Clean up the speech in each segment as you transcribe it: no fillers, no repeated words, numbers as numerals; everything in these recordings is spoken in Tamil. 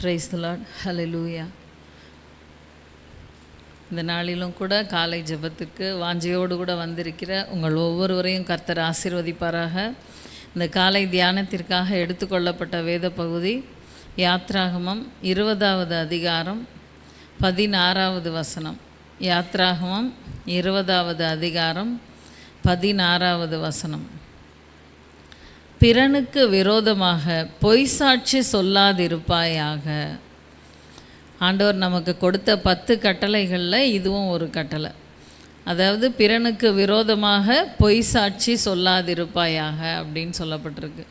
Praise the Lord. ஹல்லேலூயா. இந்த நாளிலும் கூட காலை ஜெபத்துக்கு வாஞ்சையோடு கூட வந்திருக்கிற உங்கள் ஒவ்வொருவரையும் கர்த்தர் ஆசீர்வதிப்பாராக. இந்த காலை தியானத்திற்காக எடுத்துக்கொள்ளப்பட்ட வேத பகுதி யாத்ராகமம் 20வது அதிகாரம் 16வது வசனம். யாத்ராகமம் 20வது அதிகாரம் 16வது வசனம். பிறனுக்கு விரோதமாக பொய் சாட்சி சொல்லாதிருப்பாயாக. ஆண்டவர் நமக்கு கொடுத்த 10 கட்டளைகளில் இதுவும் ஒரு கட்டளை. அதாவது பிறனுக்கு விரோதமாக பொய் சாட்சி சொல்லாதிருப்பாயாக அப்படின்னு சொல்லப்பட்டிருக்கு.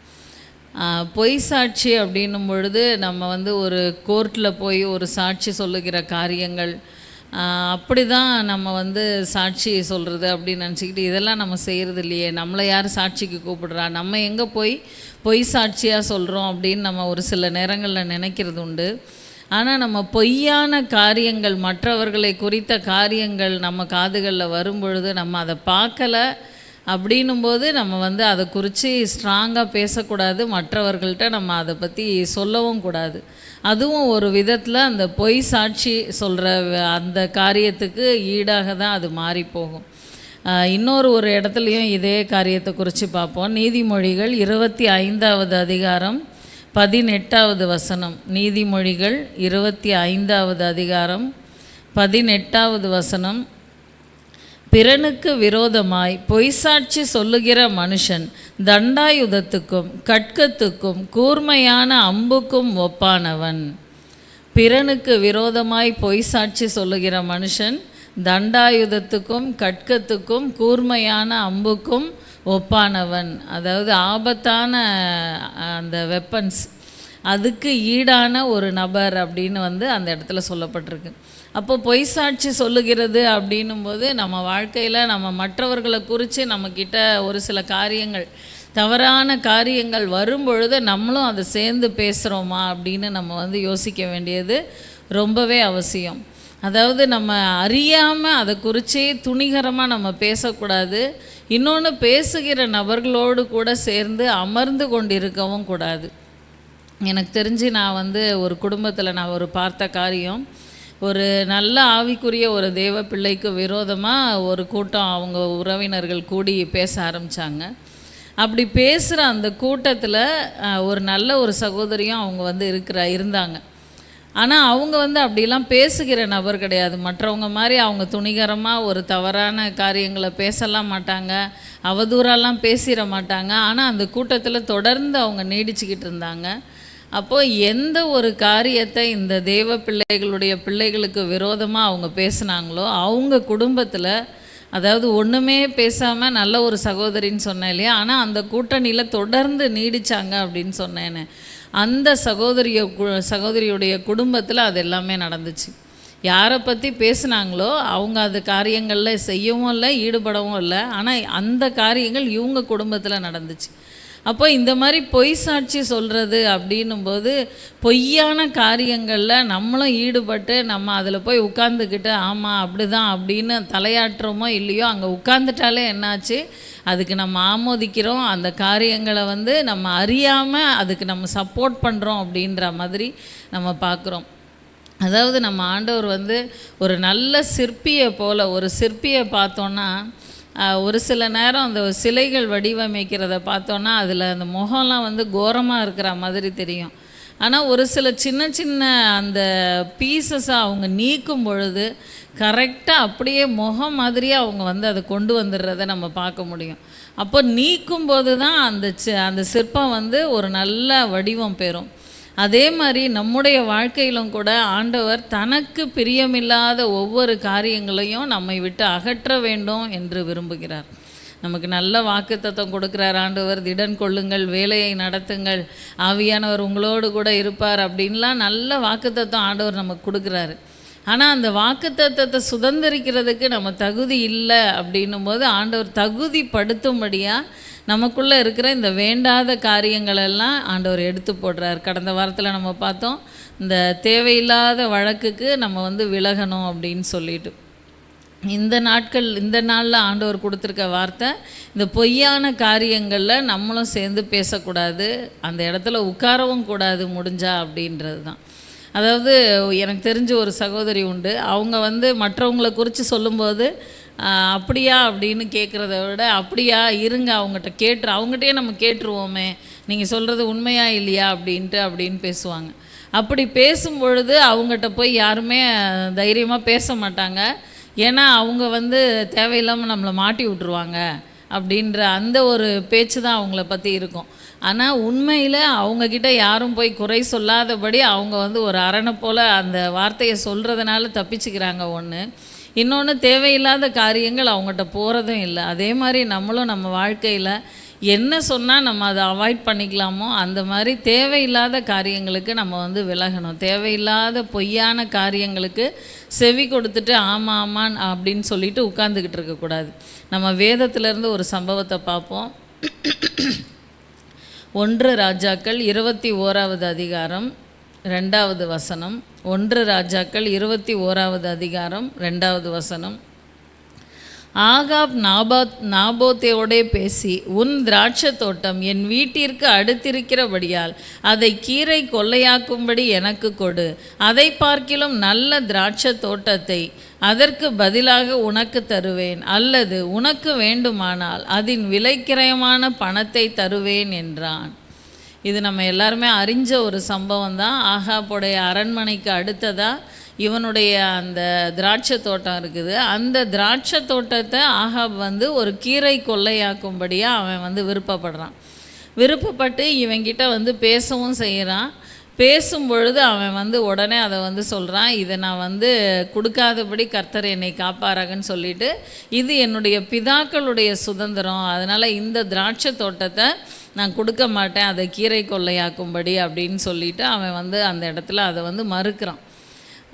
பொய் சாட்சி அப்படின்னும் பொழுது நம்ம ஒரு கோர்ட்டில் போய் ஒரு சாட்சி சொல்லுகிற காரியங்கள், அப்படி தான் நம்ம சாட்சி சொல்கிறது அப்படின்னு நினச்சிக்கிட்டு இதெல்லாம் நம்ம செய்கிறது இல்லையே, நம்மளை யார் சாட்சிக்கு கூப்பிடுறா, நம்ம எங்கே போய் பொய் சாட்சியாக சொல்கிறோம் அப்படின்னு நம்ம ஒரு சில நேரங்களில் நினைக்கிறது உண்டு. ஆனால் நம்ம பொய்யான காரியங்கள், மற்றவர்களை குறித்த காரியங்கள் நம்ம காதுகளில் வரும்பொழுது நம்ம அதை பார்க்கலை அப்படின்னும்போது நம்ம அதை குறித்து ஸ்ட்ராங்காக பேசக்கூடாது, மற்றவர்கள்ட்ட நம்ம அதை பற்றி சொல்லவும் கூடாது. அதுவும் ஒரு விதத்தில் அந்த பொய் சாட்சி சொல்கிற அந்த காரியத்துக்கு ஈடாக தான் அது மாறி போகும். இன்னொரு இடத்துலையும் இதே காரியத்தை குறித்து பார்ப்போம். நீதிமொழிகள் 25வது அதிகாரம் 18வது வசனம். நீதிமொழிகள் 25வது அதிகாரம் 18வது வசனம். பிறனுக்கு விரோதமாய் பொய்சாட்சி சொல்லுகிற மனுஷன் தண்டாயுதத்துக்கும் கட்கத்துக்கும் கூர்மையான அம்புக்கும் ஒப்பானவன். பிறனுக்கு விரோதமாய் பொய்சாட்சி சொல்லுகிற மனுஷன் தண்டாயுதத்துக்கும் கட்கத்துக்கும் கூர்மையான அம்புக்கும் ஒப்பானவன். அதாவது ஆபத்தான அந்த வெப்பன்ஸ், அதுக்கு ஈடான ஒரு நபர் அப்படின்னு அந்த இடத்துல சொல்லப்பட்டிருக்கு. அப்போ பொய் சாட்சி சொல்லுகிறது அப்படின்னும்போது நம்ம வாழ்க்கையில் நம்ம மற்றவர்களை குறித்து நம்மக்கிட்ட ஒரு சில காரியங்கள், தவறான காரியங்கள் வரும்பொழுது நம்மளும் அதை சேர்ந்து பேசுகிறோமா அப்படின்னு நம்ம யோசிக்க வேண்டியது ரொம்பவே அவசியம். அதாவது நம்ம அறியாமல் அதை குறித்து துணிகரமாக நம்ம பேசக்கூடாது. இன்னொன்று, பேசுகிற நபர்களோடு கூட சேர்ந்து அமர்ந்து கொண்டிருக்கவும் கூடாது. எனக்கு தெரிஞ்சு நான் ஒரு குடும்பத்தில் நான் பார்த்த காரியம், ஒரு நல்ல ஆவிக்குரிய ஒரு தேவ பிள்ளைக்கு விரோதமாக ஒரு கூட்டம் அவங்க உறவினர்கள் கூடி பேச ஆரம்பித்தாங்க. அப்படி பேசுகிற அந்த கூட்டத்தில் ஒரு நல்ல ஒரு சகோதரியும் அவங்க இருந்தாங்க. ஆனால் அவங்க அப்படிலாம் பேசுகிற நபர் கிடையாது. மற்றவங்க மாதிரி அவங்க துணிகரமாக ஒரு தவறான காரியங்களை பேசலாம் மாட்டாங்க, அவதூறாலாம் பேசிட மாட்டாங்க. ஆனால் அந்த கூட்டத்தில் தொடர்ந்து அவங்க நீடிச்சுக்கிட்டு இருந்தாங்க. அப்போது எந்த ஒரு காரியத்தை இந்த தேவ பிள்ளைகளுக்கு விரோதமாக அவங்க பேசுனாங்களோ, அவங்க குடும்பத்தில், அதாவது ஒன்றுமே பேசாமல் நல்ல ஒரு சகோதரின்னு சொன்னேன் இல்லையா, ஆனால் அந்த கூட்டணியில் தொடர்ந்து நீடித்தாங்க அப்படின்னு சொன்னேன்னு, அந்த சகோதரியுடைய குடும்பத்தில் அது எல்லாமே நடந்துச்சு. யாரை பற்றி பேசுனாங்களோ அவங்க அது காரியங்களில் செய்யவும் இல்லை, ஈடுபடவும் இல்லை. ஆனால் அந்த காரியங்கள் இவங்க குடும்பத்தில் நடந்துச்சு. அப்போ இந்த மாதிரி பொய் சாட்சி சொல்கிறது அப்படின்னும்போது பொய்யான காரியங்களில் நம்மளும் ஈடுபட்டு நம்ம அதில் போய் உட்காந்துக்கிட்டு ஆமாம் அப்படி தான் அப்படின்னு தலையாட்டுறோமோ இல்லையோ, அங்கே உட்காந்துட்டாலே என்னாச்சு, அதுக்கு நம்ம ஆமோதிக்கிறோம், அந்த காரியங்களை நம்ம அறியாமல் அதுக்கு நம்ம சப்போர்ட் பண்ணுறோம் அப்படின்ற மாதிரி நம்ம பார்க்குறோம். அதாவது நம்ம ஆண்டவர் ஒரு நல்ல சிற்பியை போல், ஒரு சிற்பியை பார்த்தோன்னா ஒரு சில நேரம் அந்த சிலைகள் வடிவமைக்கிறத பார்த்தோன்னா அதில் அந்த முகம்லாம் கோரமாக இருக்கிற மாதிரி தெரியும். ஆனால் ஒரு சில சின்ன சின்ன அந்த பீசஸாக அவங்க நீக்கும் பொழுது கரெக்டாக அப்படியே முகம் மாதிரியே அவங்க அதை கொண்டு வந்துடுறத நம்ம பார்க்க முடியும். அப்போ நீக்கும்போது தான் அந்த சிற்பம் ஒரு நல்ல வடிவம் பெறும். அதே மாதிரி நம்முடைய வாழ்க்கையிலும் கூட ஆண்டவர் தனக்கு பிரியமில்லாத ஒவ்வொரு காரியங்களையும் நம்மை விட்டு அகற்ற வேண்டும் என்று விரும்புகிறார். நமக்கு நல்ல வாக்குத்தத்தம் கொடுக்குறார் ஆண்டவர். திடன் கொள்ளுங்கள், வேலையை நடத்துங்கள், ஆவியானவர் உங்களோடு கூட இருப்பார் அப்படின்லாம் நல்ல வாக்குத்தத்தம் ஆண்டவர் நமக்கு கொடுக்குறாரு. ஆனால் அந்த வாக்குத்தத்தத்தை சுதந்திரிக்கிறதுக்கு நம்ம தகுதி இல்லை அப்படின்னும் போது ஆண்டவர் தகுதிப்படுத்தும்படியாக நமக்குள்ளே இருக்கிற இந்த வேண்டாத காரியங்களெல்லாம் ஆண்டவர் எடுத்து போடுறார். கடந்த வாரத்தில் நம்ம பார்த்தோம், இந்த தேவையில்லாத வழக்குக்கு நம்ம விலகணும் அப்படின்னு சொல்லிட்டு. இந்த நாளில் ஆண்டவர் கொடுத்துருக்க வார்த்தை, இந்த பொய்யான காரியங்களில் நம்மளும் சேர்ந்து பேசக்கூடாது, அந்த இடத்துல உட்காரவும் கூடாது முடிஞ்சா அப்படின்றது தான். அதாவது எனக்கு தெரிஞ்ச ஒரு சகோதரி உண்டு. அவங்க வந்து மற்றவங்களை குறித்து சொல்லும்போது அப்படியா அப்படின்னு கேட்குறத விட, அப்படியா இருங்க அவங்ககிட்டயே நம்ம கேட்டுருவோமே, நீங்கள் சொல்கிறது உண்மையா இல்லையா அப்படின்னு பேசுவாங்க. அப்படி பேசும்பொழுது அவங்ககிட்ட போய் யாருமே தைரியமாக பேச மாட்டாங்க. ஏன்னா அவங்க வந்து தேவையில்லாமல் நம்மளை மாட்டி விட்ருவாங்க அப்படின்ற அந்த ஒரு பேச்சு தான் அவங்கள பற்றி இருக்கும். ஆனால் உண்மையில் அவங்கக்கிட்ட யாரும் போய் குறை சொல்லாதபடி அவங்க வந்து ஒரு அரணை போல் அந்த வார்த்தையை சொல்கிறதுனால தப்பிச்சுக்கிறாங்க. ஒன்று, இன்னொன்று தேவையில்லாத காரியங்கள் அவங்ககிட்ட போகிறதும் இல்லை. அதே மாதிரி நம்மளும் நம்ம வாழ்க்கையில் என்ன சொன்னால் நம்ம அதை அவாய்ட் பண்ணிக்கலாமோ அந்த மாதிரி தேவையில்லாத காரியங்களுக்கு நம்ம வந்து விலகணும். தேவையில்லாத பொய்யான காரியங்களுக்கு செவி கொடுத்துட்டு ஆமாம் ஆமான் அப்படின்னு சொல்லிட்டு உட்கார்ந்துக்கிட்டு இருக்கக்கூடாது. நம்ம வேதத்திலேருந்து ஒரு சம்பவத்தை பார்ப்போம். 1 ராஜாக்கள் 21வது அதிகாரம் 2வது வசனம். 1 ராஜாக்கள் 21வது அதிகாரம் 2வது வசனம். ஆகாப் நாபோத்தோடே பேசி, உன் திராட்சை தோட்டம் என் வீட்டிற்கு அடுத்திருக்கிறபடியால் அதை கீரை கொள்ளையாக்கும்படி எனக்கு கொடு. அதை பார்க்கிலும் நல்ல திராட்சை தோட்டத்தை அதற்கு பதிலாக உனக்கு தருவேன், அல்லது உனக்கு வேண்டுமானால் அதன் விலைக்கிரயமான பணத்தை தருவேன் என்றான். இது நம்ம எல்லாருமே அறிஞ்ச ஒரு சம்பவம் தான். ஆகாபுடைய அரண்மனைக்கு அடுத்ததாக இவனுடைய அந்த திராட்சை தோட்டம் இருக்குது. அந்த திராட்சை தோட்டத்தை ஆகாப் வந்து ஒரு கீரை கொள்ளையாக்கும்படியாக அவன் வந்து விருப்பப்பட்டு இவங்கிட்ட வந்து பேசவும் செய்கிறான். பேசும்பொழுது அவன் வந்து உடனே அதை வந்து சொல்கிறான், இதை நான் வந்து கொடுக்காதபடி கர்த்தர் என்னை காப்பாராகன்னு சொல்லிட்டு, இது என்னுடைய பிதாக்களுடைய சுதந்திரம், அதனால் இந்த திராட்சை தோட்டத்தை நான் கொடுக்க மாட்டேன், அதை கீரை கொள்ளையாக்கும்படி அப்படின்னு சொல்லிட்டு அவன் வந்து அந்த இடத்துல அதை வந்து மறுக்கிறான்.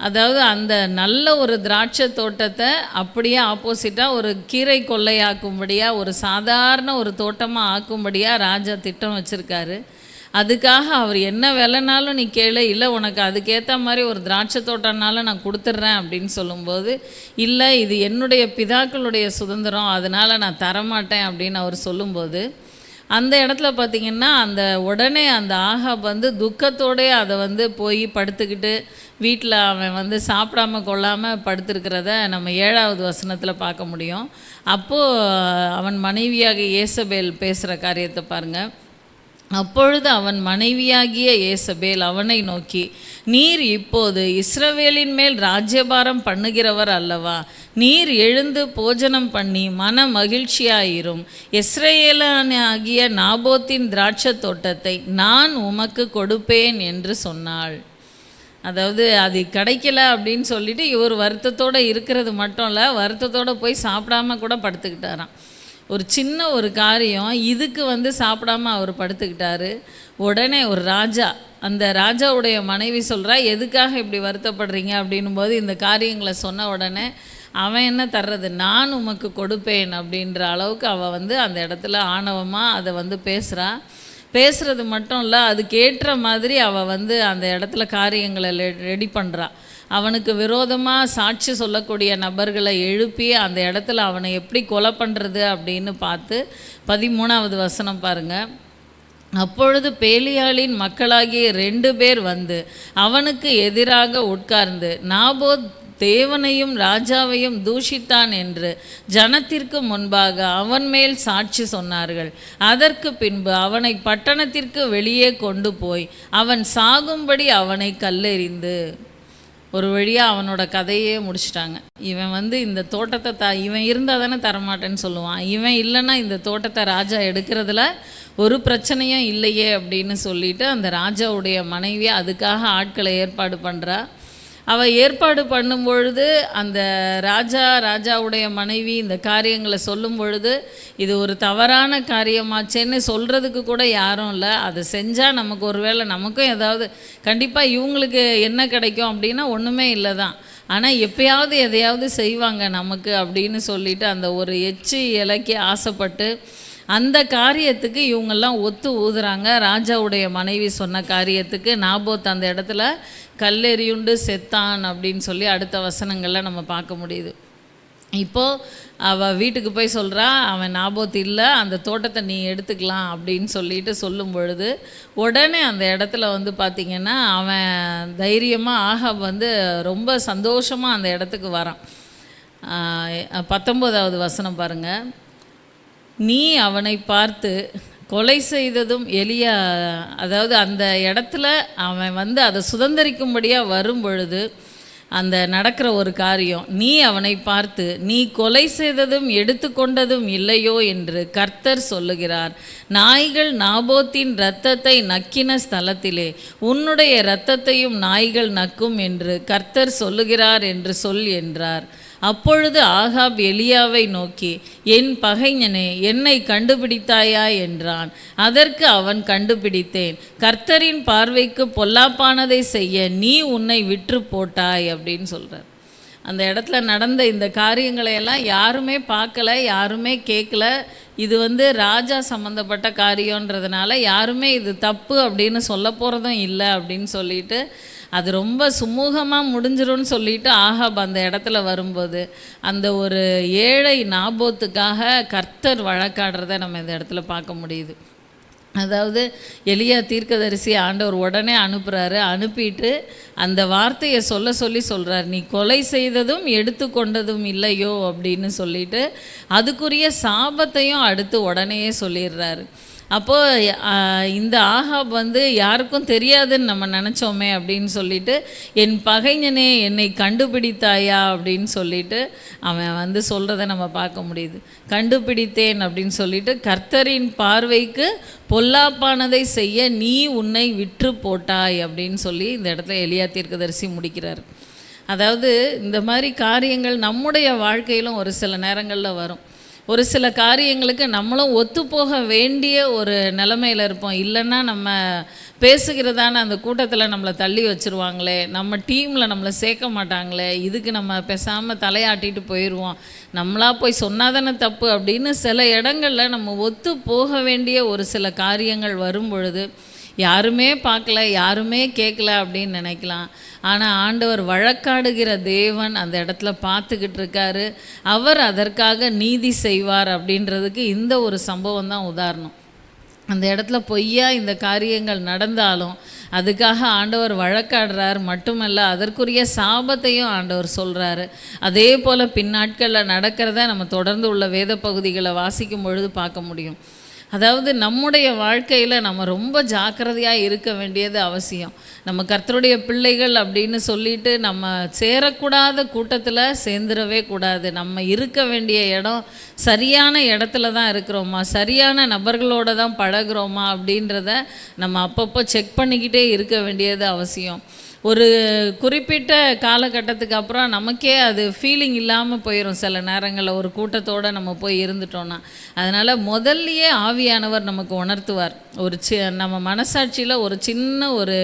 அதாவது அந்த நல்ல ஒரு திராட்சை தோட்டத்தை அப்படியே ஆப்போசிட்டாக ஒரு கீரை கொள்ளையாக்கும்படியாக, ஒரு சாதாரண ஒரு தோட்டமாக ஆக்கும்படியாக ராஜா திட்டம் வச்சுருக்காரு. அதுக்காக அவர் என்ன விலைனாலும் நீ கேளு, இல்லை உனக்கு அதுக்கேற்ற மாதிரி ஒரு திராட்சை தோட்டம்னாலும் நான் கொடுத்துட்றேன் அப்படின்னு சொல்லும்போது, இல்லை இது என்னுடைய பிதாக்களுடைய சுதந்திரம், அதனால் நான் தரமாட்டேன் அப்படின்னு அவர் சொல்லும்போது, அந்த இடத்துல பார்த்திங்கன்னா அந்த உடனே அந்த ஆகாப் வந்து துக்கத்தோடே அதை வந்து போய் படுத்துக்கிட்டு வீட்டில் அவன் வந்து சாப்பிடாம கொள்ளாமல் படுத்துருக்கிறத நம்ம 7வது வசனத்தில் பார்க்க முடியும். அப்போது அவன் மனைவியாக ஏசபேல் பேசுகிற காரியத்தை பாருங்கள். அப்பொழுது அவன் மனைவியாகிய ஏசபேல் அவனை நோக்கி, நீர் இப்போது இஸ்ரவேலின் மேல் ராஜ்யபாரம் பண்ணுகிறவர் அல்லவா? நீர் எழுந்து போஜனம் பண்ணி மன மகிழ்ச்சியாயிரும். இஸ்ரவேலாகிய நாபோத்தின் திராட்சை தோட்டத்தை நான் உமக்கு கொடுப்பேன் என்று சொன்னாள். அதாவது அது கிடைக்கல அப்படின்னு சொல்லிட்டு இவர் வருத்தத்தோடு இருக்கிறது மட்டும் இல்லை, வருத்தத்தோடு போய் சாப்பிடாம கூட படுத்துக்கிட்டாராம். ஒரு சின்ன ஒரு காரியம் இதுக்கு வந்து சாப்பிடாம அவர் படுத்துக்கிட்டாரு. உடனே ஒரு ராஜா, அந்த ராஜாவுடைய மனைவி சொல்கிறா, எதுக்காக இப்படி வருத்தப்படுறீங்க அப்படின்னும் போது இந்த காரியங்களை சொன்ன உடனே அவன் என்ன தர்றது, நான் உமக்கு கொடுப்பேன் அப்படின்ற அளவுக்கு அவள் வந்து அந்த இடத்துல ஆணவமாக அதை வந்து பேசுகிறது மட்டும் இல்லை, அதுக்கேற்ற மாதிரி அவள் வந்து அந்த இடத்துல காரியங்களை ரெடி பண்ணுறா. அவனுக்கு விரோதமாக சாட்சி சொல்லக்கூடிய நபர்களை எழுப்பி அந்த இடத்துல அவனை எப்படி கொலை பண்ணுறது அப்படின்னு பார்த்து 13வது வசனம் பாருங்கள். அப்பொழுது பேலியாளின் மக்களாகிய 2 பேர் வந்து அவனுக்கு எதிராக உட்கார்ந்து, நாபோத் தேவனையும் ராஜாவையும் தூஷித்தான் என்று ஜனத்திற்கு முன்பாக அவன் மேல் சாட்சி சொன்னார்கள். அதற்கு பின்பு அவனை பட்டணத்திற்கு வெளியே கொண்டு போய் அவன் சாகும்படி அவனை கல்லெறிந்து, ஒரு வழியாக அவனோட கதையே முடிச்சிட்டாங்க. இவன் வந்து இந்த தோட்டத்தை இவன் இருந்தால் தானே தரமாட்டேன்னு சொல்லுவான், இவன் இல்லைன்னா இந்த தோட்டத்தை ராஜா எடுக்கிறதுல ஒரு பிரச்சனையும் இல்லையே அப்படின்னு சொல்லிட்டு அந்த ராஜாவுடைய மனைவி அதுக்காக ஆட்களை ஏற்பாடு பண்ணுறா. அவள் ஏற்பாடு பண்ணும் பொழுது அந்த ராஜாவுடைய மனைவி இந்த காரியங்களை சொல்லும் பொழுது, இது ஒரு தவறான காரியமாச்சேன்னு சொல்கிறதுக்கு கூட யாரும் இல்லை. அதை செஞ்சால் நமக்கு ஒரு வேளை நமக்கும் ஏதாவது கண்டிப்பாக இவங்களுக்கு என்ன கிடைக்கும் அப்படின்னா ஒன்றுமே இல்லை தான், ஆனால் எப்பயாவது எதையாவது செய்வாங்க நமக்கு அப்படின்னு சொல்லிட்டு அந்த ஒரு எச்சி இலைக்கு ஆசைப்பட்டு அந்த காரியத்துக்கு இவங்கெல்லாம் ஒத்து ஊதுறாங்க. ராஜாவுடைய மனைவி சொன்ன காரியத்துக்கு நாபோத் அந்த இடத்துல கல்லெறியுண்டு செத்தான் அப்படின்னு சொல்லி அடுத்த வசனங்களில் நம்ம பார்க்க முடியுது. இப்போது அவள் வீட்டுக்கு போய் சொல்கிறா, அவன் நாபோத் இல்லை, அந்த தோட்டத்தை நீ எடுத்துக்கலாம் அப்படின்னு சொல்லிட்டு சொல்லும் பொழுது உடனே அந்த இடத்துல வந்து பார்த்திங்கன்னா அவன் தைரியமாக ஆகாப் வந்து ரொம்ப சந்தோஷமாக அந்த இடத்துக்கு வரான். 19வது வசனம் பாருங்கள். நீ அவனை பார்த்து கொலை செய்ததும் எலியா, அதாவது அந்த இடத்துல அவன் வந்து அதை சுதந்திரிக்கும்படியாக வரும் பொழுது அந்த நடக்கிற ஒரு காரியம், நீ அவனை பார்த்து நீ கொலை செய்ததும் எடுத்துக்கொண்டதும் இல்லையோ என்று கர்த்தர் சொல்லுகிறார். நாய்கள் நாபோத்தின் இரத்தத்தை நக்கின ஸ்தலத்திலே உன்னுடைய இரத்தத்தையும் நாய்கள் நக்கும் என்று கர்த்தர் சொல்லுகிறார் என்று சொல் என்றார். அப்பொழுது ஆகாப் எலியாவை நோக்கி, என் பகைஞனே, என்னை கண்டுபிடித்தாயா என்றான். அதற்கு அவன், கண்டுபிடித்தேன். கர்த்தரின் பார்வைக்கு பொல்லாப்பானதை செய்ய நீ உன்னை விற்று போட்டாய் அப்படின்னு சொல்கிறார். அந்த இடத்துல நடந்த இந்த காரியங்களையெல்லாம் யாருமே பார்க்கல, யாருமே கேட்கல. இது வந்து ராஜா சம்மந்தப்பட்ட காரியன்றதுனால யாருமே இது தப்பு அப்படின்னு சொல்ல போகிறதும் இல்லை அப்படின்னு சொல்லிட்டு அது ரொம்ப சுமூகமாக முடிஞ்சிரும்னு சொல்லிட்டு ஆகாப் அந்த இடத்துல வரும்போது அந்த ஒரு ஏழை நாபோத்துக்காக கர்த்தர் வழக்காடுறத நம்ம இந்த இடத்துல பார்க்க முடியுது. அதாவது எலியா தீர்க்கதரிசி ஆண்டவர் உடனே அனுப்புகிறாரு. அனுப்பிட்டு அந்த வார்த்தையை சொல்கிறார், நீ கொலை செய்ததும் எடுத்துக்கொண்டதும் இல்லையோ அப்படின்னு சொல்லிட்டு அதுக்குரிய சாபத்தையும் அடுத்து உடனேயே சொல்லிடுறாரு. அப்போது இந்த ஆகாப் வந்து யாருக்கும் தெரியாதுன்னு நம்ம நினச்சோமே அப்படின்னு சொல்லிட்டு, என் பகைஞனே என்னை கண்டுபிடித்தாயா அப்படின்னு சொல்லிட்டு அவன் வந்து சொல்கிறத நம்ம பார்க்க முடியுது. கண்டுபிடித்தேன் அப்படின்னு சொல்லிட்டு, கர்த்தரின் பார்வைக்கு பொல்லாப்பானதை செய்ய நீ உன்னை விற்று போட்டாய் அப்படின்னு சொல்லி இந்த இடத்துல எலியா தீர்க்கதரிசி முடிக்கிறார். அதாவது இந்த மாதிரி காரியங்கள் நம்முடைய வாழ்க்கையிலும் ஒரு சில நேரங்களில் வரும். ஒரு சில காரியங்களுக்கு நம்மளும் ஒத்துப்போக வேண்டிய ஒரு நிலைமையில் இருப்போம். இல்லைன்னா நம்ம பேசுகிறதான அந்த கூட்டத்தில் நம்மளை தள்ளி வச்சுருவாங்களே, நம்ம டீமில் நம்மளை சேர்க்க மாட்டாங்களே, இதுக்கு நம்ம பேசாமல் தலையாட்டிட்டு போயிடுவோம், நம்மளா போய் சொன்னாதானே தப்பு அப்படின்னு சில இடங்களில் நம்ம ஒத்து போக வேண்டிய ஒரு சில காரியங்கள் வரும் பொழுது யாருமே பார்க்கல, யாருமே கேட்கல அப்படின்னு நினைக்கலாம். ஆனால் ஆண்டவர் வழக்காடுகிற தேவன் அந்த இடத்துல பார்த்துக்கிட்டு இருக்காரு. அவர் அதற்காக நீதி செய்வார் அப்படின்றதுக்கு இந்த ஒரு சம்பவம் தான் உதாரணம். அந்த இடத்துல பொய்யா இந்த காரியங்கள் நடந்தாலும் அதுக்காக ஆண்டவர் வழக்காடுறார். மட்டுமல்ல, அதற்குரிய சாபத்தையும் ஆண்டவர் சொல்கிறாரு. அதே போல் பின்னாட்களில் நடக்கிறத நம்ம தொடர்ந்து உள்ள வேத பகுதிகளை வாசிக்கும் பொழுது பார்க்க முடியும். அதாவது நம்முடைய வாழ்க்கையில் நம்ம ரொம்ப ஜாக்கிரதையாக இருக்க வேண்டியது அவசியம். நம்ம கர்த்தருடைய பிள்ளைகள் அப்படின்னு சொல்லிட்டு நம்ம சேரக்கூடாத கூட்டத்தில் சேர்ந்துடவே கூடாது. நம்ம இருக்க வேண்டிய இடம் சரியான இடத்துல தான் இருக்கிறோமா, சரியான நபர்களோடு தான் பழகிறோமா அப்படின்றத நம்ம அப்பப்போ செக் பண்ணிக்கிட்டே இருக்க வேண்டியது அவசியம். ஒரு குறிப்பிட்ட காலகட்டத்துக்கு அப்புறம் நமக்கே அது ஃபீலிங் இல்லாமல் போயிடும். சில நேரங்களில் ஒரு கூட்டத்தோடு நம்ம போய் இருந்துட்டோன்னா, அதனால் முதல்லையே ஆவியானவர் நமக்கு உணர்த்துவார். நம்ம மனசாட்சியில் ஒரு சின்ன ஒரு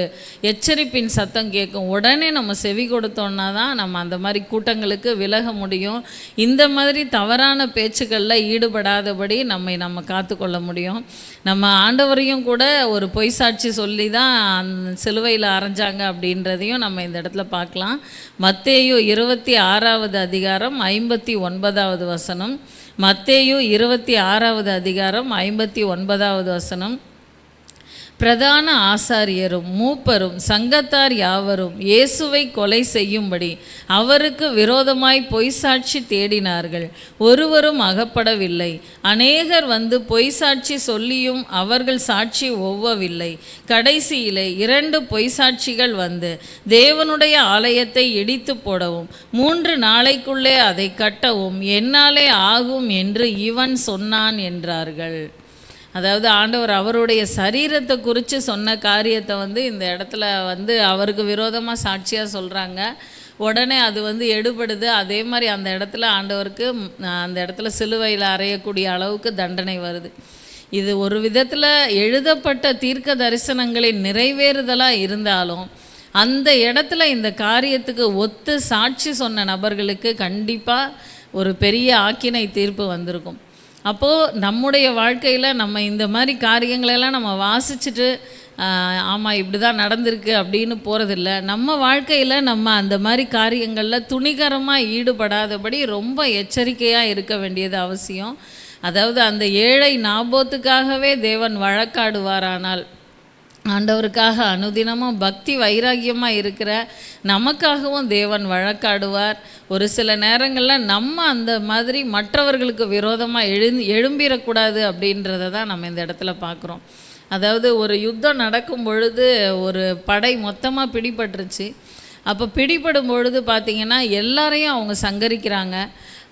எச்சரிப்பின் சத்தம் கேட்கும். உடனே நம்ம செவி கொடுத்தோன்னா தான் நம்ம அந்த மாதிரி கூட்டங்களுக்கு விலக முடியும். இந்த மாதிரி தவறான பேச்சுக்களில் ஈடுபடாதபடி நம்ம காத்துக்கொள்ள முடியும். நம்ம ஆண்டவரையும் கூட ஒரு பொய் சாட்சி சொல்லி தான் அந்த சிலுவையில் அரைஞ்சாங்க அப்படின்றதையும் நம்ம இந்த இடத்துல பார்க்கலாம். மத்தேயு 26வது அதிகாரம் 59வது வசனம். மத்தேயு 26வது அதிகாரம் 59வது வசனம். பிரதான ஆசாரியரும் மூப்பரும் சங்கத்தார் யாவரும் இயேசுவை கொலை செய்யும்படி அவருக்கு விரோதமாய் பொய் சாட்சி தேடினார்கள், ஒருவரும் அகப்படவில்லை. அநேகர் வந்து பொய் சாட்சி சொல்லியும் அவர்கள் சாட்சி ஒவ்வவில்லை. கடைசியிலே 2 பொய் சாட்சிகள் வந்து தேவனுடைய ஆலயத்தை இடித்து போடவும் 3 நாளைக்குள்ளே அதை கட்டவும் என்னாலே ஆகும் என்று இவன் சொன்னான் என்றார்கள். அதாவது ஆண்டவர் அவருடைய சரீரத்தை குறித்து சொன்ன காரியத்தை வந்து இந்த இடத்துல வந்து அவருக்கு விரோதமாக சாட்சியாக சொல்கிறாங்க. உடனே அது வந்து எடுபடுது. அதே மாதிரி அந்த இடத்துல ஆண்டவருக்கு அந்த இடத்துல சிலுவையில் அறையக்கூடிய அளவுக்கு தண்டனை வருது. இது ஒரு விதத்தில் எழுதப்பட்ட தீர்க்க தரிசனங்களின் நிறைவேறுதலாக இருந்தாலும் அந்த இடத்துல இந்த காரியத்துக்கு ஒத்து சாட்சி சொன்ன நபர்களுக்கு கண்டிப்பாக ஒரு பெரிய ஆக்கினை தீர்ப்பு வந்திருக்கும். அப்போது நம்முடைய வாழ்க்கையில் நம்ம இந்த மாதிரி காரியங்களெல்லாம் நம்ம வாசிச்சுட்டு ஆமாம் இப்படி தான் நடந்திருக்கு அப்படின்னு போகிறதில்ல. நம்ம வாழ்க்கையில் நம்ம அந்த மாதிரி காரியங்களில் துணிகரமாக ஈடுபடாதபடி ரொம்ப எச்சரிக்கையாக இருக்க வேண்டியது அவசியம். அதாவது அந்த ஏழை நாபோத்துக்காகவே தேவன் வழக்காடுவாரானால், ஆண்டவருக்காக அனுதினமும் பக்தி வைராக்கியமாக இருக்கிற நமக்காகவும் தேவன் வழக்காடுவார். ஒரு சில நேரங்களில் நம்ம அந்த மாதிரி மற்றவர்களுக்கு விரோதமாக எழும்பிடக்கூடாது அப்படின்றத தான் நம்ம இந்த இடத்துல பார்க்குறோம். அதாவது ஒரு யுத்தம் நடக்கும் பொழுது ஒரு படை மொத்தமாக பிடிபட்டுருச்சு. அப்போ பிடிபடும் பொழுது பார்த்திங்கன்னா எல்லாரையும் அவங்க சங்கரிக்கிறாங்க.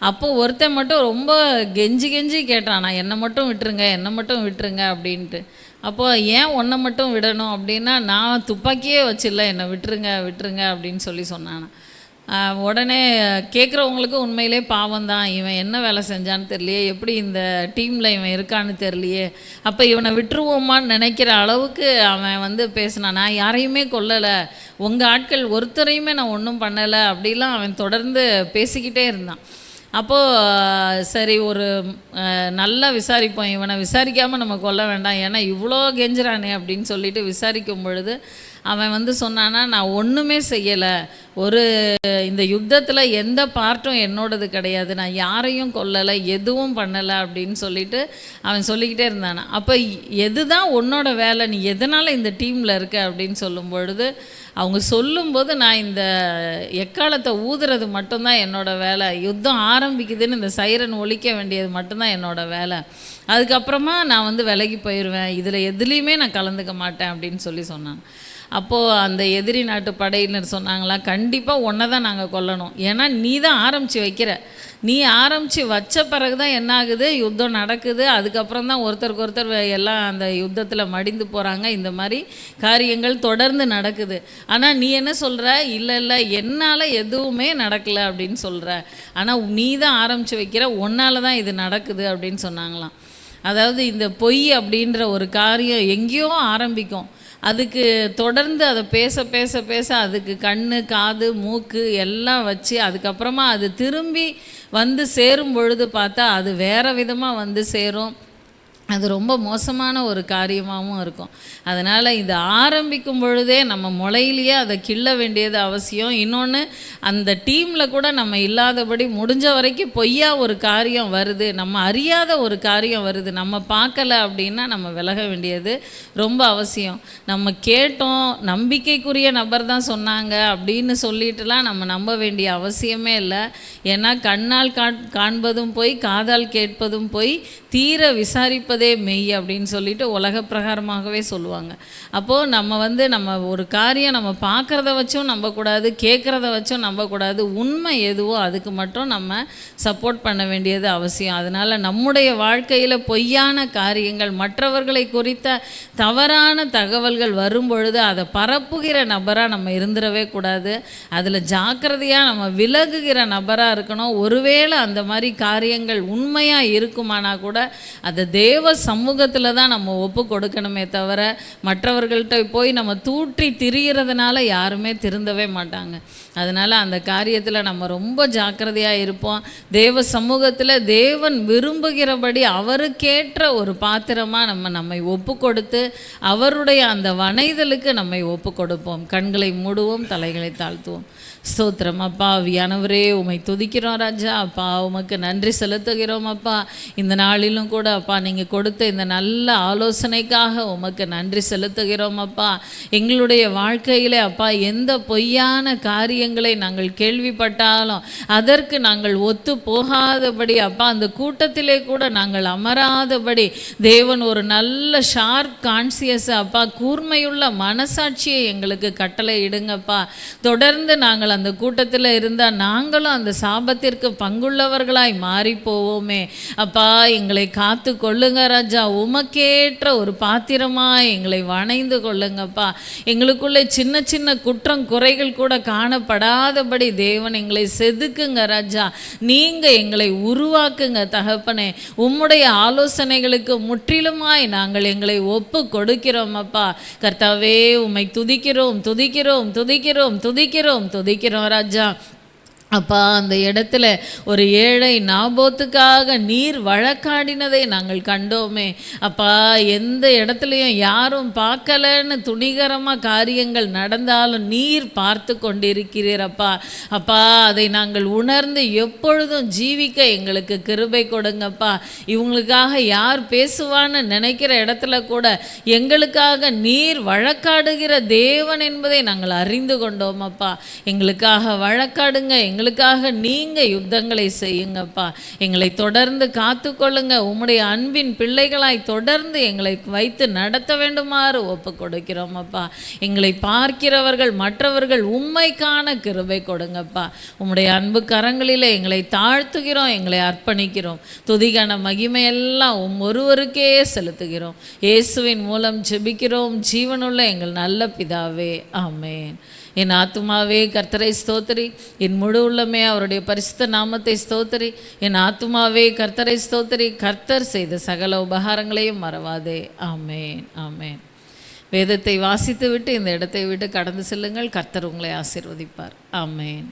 அப்போ ஒருத்தன் மட்டும் ரொம்ப கெஞ்சி கேட்டான், நான் என்னை மட்டும் விட்டுருங்க அப்படின்ட்டு. அப்போது ஏன் உன்னை மட்டும் விடணும் அப்படின்னா, நான் துப்பாக்கியே வச்சில்ல, என்னை விட்டுருங்க அப்படின்னு சொன்னானா. உடனே கேட்குறவங்களுக்கு உண்மையிலே பாவம் தான், இவன் என்ன வேலை செஞ்சான்னு தெரியலையே, எப்படி இந்த டீமில் இவன் இருக்கான்னு தெரியலையே, அப்போ இவனை விட்டுருவோமான்னு நினைக்கிற அளவுக்கு அவன் பேசினான். நான் யாரையுமே கொல்லலை, உங்கள் ஆட்கள் ஒருத்தரையுமே நான் ஒன்றும் பண்ணலை அப்படிலாம் அவன் தொடர்ந்து பேசிக்கிட்டே இருந்தான். அப்போது சரி ஒரு நல்லா விசாரிப்போம், இவனை விசாரிக்காமல் நம்ம கொல்ல வேண்டாம், ஏன்னா இவ்வளோ கெஞ்சுறானே அப்படின்னு சொல்லிட்டு விசாரிக்கும் பொழுது அவன் சொன்னானா, நான் ஒன்றுமே செய்யலை, இந்த யுத்தத்தில் எந்த பார்ட்டும் என்னோடது கிடையாது, நான் யாரையும் கொல்லலை, எதுவும் பண்ணலை அப்படின்னு சொல்லிட்டு அவன் சொல்லிக்கிட்டே இருந்தானா. அப்போ எது தான் உன்னோட வேலை, நீ எதனால் இந்த டீமில் இருக்க அப்படின்னு சொல்லும் பொழுது அவங்க சொல்லும்போது, நான் இந்த எக்காலத்தை ஊதுறது மட்டும்தான் என்னோடய வேலை, யுத்தம் ஆரம்பிக்குதுன்னு இந்த சைரன் ஒலிக்க வேண்டியது மட்டும்தான் என்னோடய வேலை, அதுக்கப்புறமா நான் விலகி போயிடுவேன், இதில் எதுலேயுமே நான் கலந்துக்க மாட்டேன் அப்படின்னு சொன்னான். அப்போது அந்த எதிரி நாட்டு படையினர் சொன்னாங்களா, கண்டிப்பாக ஒன்றை தான் நாங்கள் கொல்லணும், ஏன்னா நீ தான் ஆரம்பித்து நீ ஆரம்பித்து வச்ச பிறகு தான் என்ன ஆகுது, யுத்தம் நடக்குது, அதுக்கப்புறம் தான் ஒருத்தருக்கு ஒருத்தர் எல்லாம் அந்த யுத்தத்தில் மடிந்து போகிறாங்க, இந்த மாதிரி காரியங்கள் தொடர்ந்து நடக்குது. ஆனால் நீ என்ன சொல்கிற, இல்லை என்னால் எதுவுமே நடக்கலை அப்படின்னு சொல்கிற, ஆனால் நீ தான் ஆரம்பித்து வைக்கிற, உன்னால் தான் இது நடக்குது அப்படின்னு சொன்னாங்களாம். அதாவது இந்த பொய் அப்படின்ற ஒரு காரியம் எங்கேயோ ஆரம்பிக்கும், அதுக்கு தொடர்ந்து அதை பேச அதுக்கு கண் காது மூக்கு எல்லாம் வச்சு அதுக்கப்புறமா அது திரும்பி சேரும் பொழுது பார்த்தா அது வேறு விதமாக சேரும். அது ரொம்ப மோசமான ஒரு காரியமாகவும் இருக்கும். அதனால் இது ஆரம்பிக்கும் பொழுதே நம்ம முளையிலேயே அதை கிள்ள வேண்டியது அவசியம். இன்னொன்று, அந்த டீமில் கூட நம்ம இல்லாதபடி முடிஞ்ச வரைக்கும் பொய்யா ஒரு காரியம் வருது, நம்ம அறியாத ஒரு காரியம் வருது, நம்ம பார்க்கலை அப்படின்னா நம்ம விலக வேண்டியது ரொம்ப அவசியம். நம்ம கேட்டோம், நம்பிக்கைக்குரிய நபர் தான் சொன்னாங்க அப்படின்னு சொல்லிட்டுலாம் நம்ம நம்ப வேண்டிய அவசியமே இல்லை. ஏன்னா கண்ணால் காண்பதும் போய், காதால் கேட்பதும் போய், தீர விசாரிப்பதே மெய் அப்படின்னு சொல்லிட்டு உலக பிரகாரமாகவே சொல்லுவாங்க. அப்போது நம்ம ஒரு காரியம் நம்ம பார்க்குறத வச்சும் நம்பக்கூடாது, கேட்குறத வச்சும் நம்பக்கூடாது, உண்மை எதுவோ அதுக்கு மட்டும் நம்ம சப்போர்ட் பண்ண வேண்டியது அவசியம். அதனால் நம்முடைய வாழ்க்கையில் பொய்யான காரியங்கள், மற்றவர்களை குறித்த தவறான தகவல்கள் வரும்பொழுது அதை பரப்புகிற நபராக நம்ம இருந்துடவே கூடாது. அதில் ஜாக்கிரதையாக நம்ம விலகுகிற நபராக இருக்கணும். ஒருவேளை அந்த மாதிரி காரியங்கள் உண்மையாக இருக்குமானா கூட அதை தேவ சமூகத்தில் தான் நம்ம ஒப்பு கொடுக்கணுமே தவிர, மற்றவர்கள்ட்ட போய் நம்ம தூற்றி திரிகிறதுனால யாருமே திருந்தவே மாட்டாங்க. அதனால் அந்த காரியத்தில் நம்ம ரொம்ப ஜாக்கிரதையாக இருப்போம். தேவ சமூகத்தில் தேவன் விரும்புகிறபடி அவருக்கேற்ற ஒரு பாத்திரமாக நம்மை ஒப்பு கொடுத்து அவருடைய அந்த வணைதலுக்கு நம்மை ஒப்பு கொடுப்போம். கண்களை மூடுவோம், தலைகளை தாழ்த்துவோம். ஸ்தோத்திரம் அப்பா. வியானவரே உமை துதிக்கிறோம் ராஜா. அப்பா உமக்கு நன்றி செலுத்துகிறோம் அப்பா. இந்த நாளிலும் கூட அப்பா நீங்கள் கொடுத்த இந்த நல்ல ஆலோசனைக்காக உமக்கு நன்றி செலுத்துகிறோம் அப்பா. எங்களுடைய வாழ்க்கையில் அப்பா எந்த பொய்யான காரியங்களை நாங்கள் கேள்விப்பட்டாலும் அதற்கு நாங்கள் ஒத்து போகாதபடி அப்பா, அந்த கூட்டத்திலே கூட நாங்கள் அமராதபடி தேவன் ஒரு நல்ல ஷார்ப் கான்சியஸ் அப்பா, கூர்மையுள்ள மனசாட்சியை எங்களுக்கு கட்டளை இடுங்கப்பா. தொடர்ந்து நாங்கள் அந்த கூட்டத்தில் இருந்தால் நாங்களும் அந்த சாபத்திற்கு பங்குள்ளவர்களாய் மாறி போவோமே அப்பா. எங்களை காத்து கொள்ளுங்க ராஜா. உமக்கேற்ற ஒரு பாத்திரமாக எங்களை வணைந்து கொள்ளுங்கப்பா. எங்களுக்குள்ளே சின்ன சின்ன குற்றம் குறைகள் கூட காணப்படாதபடி தேவன் எங்களை செதுக்குங்க ராஜா. நீங்கள் எங்களை உருவாக்குங்க தகப்பனே. உம்முடைய ஆலோசனைகளுக்கு முற்றிலுமாய் நாங்கள் எங்களை ஒப்பு கொடுக்கிறோம் அப்பா. கர்த்தாவே உம்மை துதிக்கிறோம் துதிக்கிறோம் துதிக்கிறோம் துதிக்கிறோம் துதிக்கிறோம் ராஜா. அப்பா, அந்த இடத்துல ஒரு ஏழை நாபோத்துக்காக நீர் வழக்காடினதை நாங்கள் கண்டோமே அப்பா. எந்த இடத்துலையும் யாரும் பார்க்கலன்னு துணிகரமாக காரியங்கள் நடந்தாலும் நீர் பார்த்து கொண்டிருக்கிறீரப்பா. அப்பா, அதை நாங்கள் உணர்ந்து எப்பொழுதும் ஜீவிக்க எங்களுக்கு கிருபை கொடுங்கப்பா. இவங்களுக்காக யார் பேசுவான்னு நினைக்கிற இடத்துல கூட எங்களுக்காக நீர் வழக்காடுகிற தேவன் என்பதை நாங்கள் அறிந்து கொண்டோம் அப்பா. எங்களுக்காக வழக்காடுங்க, எங்களுக்காக நீங்கள் யுத்தங்களை செய்யுங்கப்பா. எங்களை தொடர்ந்து காத்துக்கொள்ளுங்க. உம்முடைய அன்பின் பிள்ளைகளாய் தொடர்ந்து எங்களை வைத்து நடத்த வேண்டுமாறு ஒப்பு கொடுக்கிறோம் அப்பா. எங்களை பார்க்கிறவர்கள் மற்றவர்கள் உம்மைக்கான கிருபை கொடுங்கப்பா. உம்முடைய அன்பு கரங்களில் எங்களை தாழ்த்துகிறோம், எங்களை அர்ப்பணிக்கிறோம். துதிகான மகிமையெல்லாம் ஒருவருக்கே செலுத்துகிறோம். இயேசுவின் மூலம் ஜெபிக்கிறோம் ஜீவனுள்ள எங்கள் நல்ல பிதாவே, ஆமென். என் ஆத்துமாவே கர்த்தரை ஸ்தோத்திரி, என் முழு உள்ளமே அவருடைய பரிசுத்த நாமத்தை ஸ்தோத்திரி. என் ஆத்துமாவே கர்த்தரை ஸ்தோத்திரி, கர்த்தர் செய்த சகல உபகாரங்களையும் மறவாதே. ஆமென், ஆமென். வேதத்தை வாசித்து விட்டு இந்த இடத்தை விட்டு கடந்து செல்லுங்கள். கர்த்தர் உங்களை ஆசீர்வதிப்பார். ஆமென்.